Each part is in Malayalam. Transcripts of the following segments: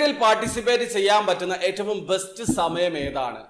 ടിക്കറ്റിൽ പാർട്ടിസിപ്പേറ്റ് ചെയ്യാൻ പറ്റുന്ന ഏറ്റവും ബെസ്റ്റ് സമയം ഏതാണ്?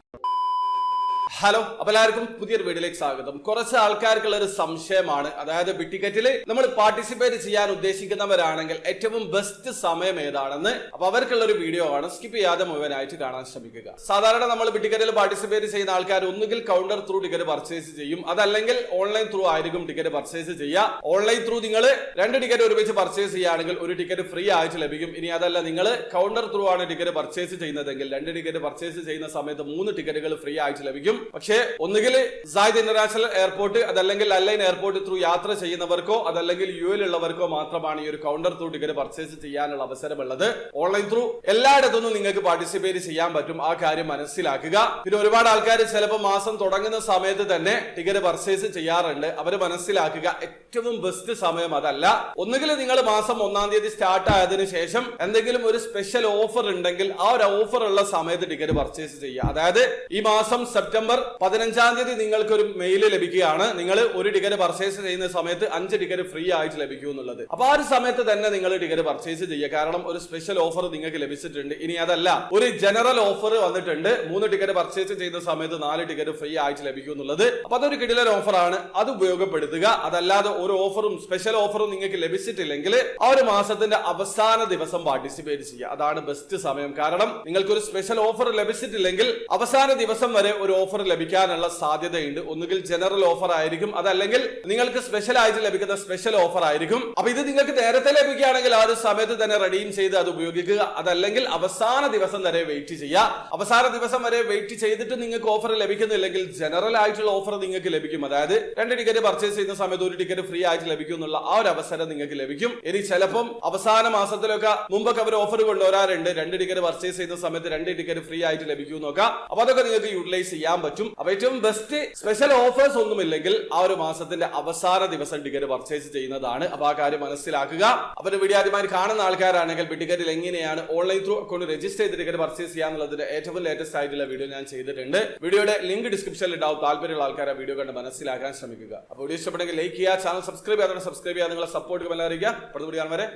ഹലോ, അപ്പൊ എല്ലാവർക്കും പുതിയൊരു വീഡിയോയിലേക്ക് സ്വാഗതം. കുറച്ച് ആൾക്കാർക്കുള്ള ഒരു സംശയമാണ്, അതായത് ടിക്കറ്റിൽ നമ്മൾ പാർട്ടിസിപ്പേറ്റ് ചെയ്യാൻ ഉദ്ദേശിക്കുന്നവരാണെങ്കിൽ ഏറ്റവും ബെസ്റ്റ് സമയം ഏതാണെന്ന്. അപ്പൊ അവർക്കുള്ള ഒരു വീഡിയോ ആണ്, സ്കിപ്പ് ചെയ്യാതെ മുഴുവനായിട്ട് കാണാൻ ശ്രമിക്കുക. സാധാരണ നമ്മൾ ടിക്കറ്റിൽ പാർട്ടിസിപ്പേറ്റ് ചെയ്യുന്ന ആൾക്കാർ ഒന്നുകിൽ കൗണ്ടർ ത്രൂ ടിക്കറ്റ് പർച്ചേസ് ചെയ്യും, അതല്ലെങ്കിൽ ഓൺലൈൻ ത്രൂ ആയിരിക്കും ടിക്കറ്റ് പർച്ചേസ് ചെയ്യുക. ഓൺലൈൻ ത്രൂ നിങ്ങൾ 2 ടിക്കറ്റ് ഒരുമിച്ച് പർച്ചേസ് ചെയ്യുകയാണെങ്കിൽ 1 ടിക്കറ്റ് ഫ്രീ ആയിട്ട് ലഭിക്കും. ഇനി അതല്ല, നിങ്ങൾ കൗണ്ടർ ത്രൂ ആണ് ടിക്കറ്റ് പർച്ചേസ് ചെയ്യുന്നതെങ്കിൽ 2 ടിക്കറ്റ് പർച്ചേസ് ചെയ്യുന്ന സമയത്ത് 3 ടിക്കറ്റുകൾ ഫ്രീ ആയിട്ട് ലഭിക്കും. പക്ഷേ ഒന്നുകിൽ സായിദ് ഇന്റർനാഷണൽ എയർപോർട്ട് അതല്ലെങ്കിൽ അലൈൻ എയർപോർട്ട് ത്രൂ യാത്ര ചെയ്യുന്നവർക്കോ അതല്ലെങ്കിൽ UAE ഉള്ളവർക്കോ മാത്രമാണ് ഈ ഒരു കൗണ്ടർ ത്രൂ ടിക്കറ്റ് പർച്ചേസ് ചെയ്യാനുള്ള അവസരമുള്ളത്. ഓൺലൈൻ ത്രൂ എല്ലായിടത്തുനിന്നും നിങ്ങൾക്ക് പാർട്ടിസിപ്പേറ്റ് ചെയ്യാൻ പറ്റും, ആ കാര്യം മനസ്സിലാക്കുക. പിന്നെ ഒരുപാട് ആൾക്കാർ ചിലപ്പോൾ മാസം തുടങ്ങുന്ന സമയത്ത് തന്നെ ടിക്കറ്റ് പർച്ചേസ് ചെയ്യാറുണ്ട്. അവർ മനസ്സിലാക്കുക, ഏറ്റവും ബെസ്റ്റ് സമയം അതല്ല. ഒന്നുകിൽ നിങ്ങൾ മാസം 1-ാം തീയതി സ്റ്റാർട്ട് ആയതിനു ശേഷം എന്തെങ്കിലും ഒരു സ്പെഷ്യൽ ഓഫർ ഉണ്ടെങ്കിൽ ആ ഒരു ഓഫർ ഉള്ള സമയത്ത് ടിക്കറ്റ് പർച്ചേസ് ചെയ്യുക. അതായത് ഈ മാസം സെപ്റ്റംബർ 15-ാം തീയതി നിങ്ങൾക്ക് ഒരു മെയിൽ ലഭിക്കുകയാണ്, നിങ്ങൾ 1 ടിക്കറ്റ് പർച്ചേസ് ചെയ്യുന്ന സമയത്ത് 5 ടിക്കറ്റ് ഫ്രീ ആയിട്ട് ലഭിക്കും എന്നുള്ളത്. അപ്പൊ ആ ഒരു സമയത്ത് തന്നെ നിങ്ങൾ ടിക്കറ്റ് പർച്ചേസ് ചെയ്യുക, കാരണം ഒരു സ്പെഷ്യൽ ഓഫർ നിങ്ങൾക്ക് ലഭിച്ചിട്ടുണ്ട്. ഇനി അതല്ല, ഒരു ജനറൽ ഓഫർ വന്നിട്ടുണ്ട്, 3 ടിക്കറ്റ് പർച്ചേസ് ചെയ്യുന്ന സമയത്ത് 4 ടിക്കറ്റ് ഫ്രീ ആയിട്ട് ലഭിക്കും എന്നുള്ളത്. അപ്പൊ അതൊരു കിടിലൻ ഓഫറാണ്, അത് ഉപയോഗപ്പെടുത്തുക. അതല്ലാതെ ഒരു ഓഫറും സ്പെഷ്യൽ ഓഫറും നിങ്ങൾക്ക് ലഭിച്ചിട്ടില്ലെങ്കിൽ ആ ഒരു മാസത്തിന്റെ അവസാന ദിവസം പാർട്ടിസിപ്പേറ്റ് ചെയ്യുക, അതാണ് ബെസ്റ്റ് സമയം. കാരണം നിങ്ങൾക്ക് ഒരു സ്പെഷ്യൽ ഓഫർ ലഭിച്ചിട്ടില്ലെങ്കിൽ അവസാന ദിവസം വരെ ഒരു ഓഫർ ലഭിക്കാനുള്ള സാധ്യതയുണ്ട്. ഒന്നുകിൽ ജനറൽ ഓഫർ ആയിരിക്കും, അതല്ലെങ്കിൽ നിങ്ങൾക്ക് സ്പെഷ്യൽ ആയിട്ട് ലഭിക്കുന്ന സ്പെഷ്യൽ ഓഫർ ആയിരിക്കും. അപ്പൊ ഇത് നിങ്ങൾക്ക് നേരത്തെ ലഭിക്കുകയാണെങ്കിൽ ആ ഒരു സമയത്ത് തന്നെ റെഡീം ചെയ്ത് അത് ഉപയോഗിക്കുക. അതല്ലെങ്കിൽ അവസാന ദിവസം വരെ വെയിറ്റ് ചെയ്യുക. അവസാന ദിവസം വരെ വെയിറ്റ് ചെയ്തിട്ട് നിങ്ങൾക്ക് ഓഫർ ലഭിക്കുന്നില്ലെങ്കിൽ ജനറൽ ആയിട്ടുള്ള ഓഫർ നിങ്ങൾക്ക് ലഭിക്കും. അതായത് 2 ടിക്കറ്റ് പർച്ചേസ് ചെയ്യുന്ന സമയത്ത് 1 ടിക്കറ്റ് ഫ്രീ ആയിട്ട് ലഭിക്കും എന്നുള്ള ആ ഒരു അവസരം നിങ്ങൾക്ക് ലഭിക്കും. ഇനി ചിലപ്പം അവസാന മാസത്തിലൊക്കെ മുമ്പൊക്കെ അവർ ഓഫർ കൊണ്ടുവരാറുണ്ട്, 2 ടിക്കറ്റ് പർച്ചേസ് ചെയ്യുന്ന സമയത്ത് 2 ടിക്കറ്റ് ഫ്രീ ആയിട്ട് ലഭിക്കും നോക്കാം. അപ്പൊ അതൊക്കെ നിങ്ങൾക്ക് യൂട്ടിലൈസ് ചെയ്യാൻ പറ്റും. അപ്പൊ ഏറ്റവും ബെസ്റ്റ് സ്പെഷ്യൽ ഓഫേഴ്സ് ഒന്നുമില്ലെങ്കിൽ ആ ഒരു മാസത്തിന്റെ അവസാന ദിവസം ടിക്കറ്റ് പർച്ചേസ് ചെയ്യുന്നതാണ്. അപ്പൊ ആ കാര്യം മനസ്സിലാക്കുക. അപ്പൊ വീഡിയോ ആദ്യമായി കാണുന്ന ആൾക്കാരാണെങ്കിൽ ടിക്കറ്റിൽ എങ്ങനെയാണ് ഓൺലൈൻ ത്രൂ അക്കൗണ്ട് രജിസ്റ്റർ ചെയ്ത് ടിക്കറ്റ് പർച്ചേസ് ചെയ്യാന്നുള്ളതിന്റെ ഏറ്റവും ലേറ്റസ്റ്റ് ആയിട്ടുള്ള വീഡിയോ ഞാൻ ചെയ്തിട്ടുണ്ട്. വീഡിയോയുടെ ലിങ്ക് ഡിസ്ക്രിപ്ഷനിൽ ഉണ്ടാവും, താല്പര്യമുള്ള ആൾക്കാർ ആ വീഡിയോ കണ്ട് മനസ്സിലാക്കാൻ ശ്രമിക്കുക. അപ്പോൾ വീഡിയോ ഇഷ്ടപ്പെട്ടെങ്കിൽ ലൈക്ക് ചെയ്യുക, ചാനൽ സബ്സ്ക്രൈബ് ചെയ്യാതെ സബ്സ്ക്രൈബ് ചെയ്യുക, നിങ്ങളെ സപ്പോർട്ട് അറിയിക്കുക. അടുത്ത വീഡിയോ വരെ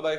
ബൈ.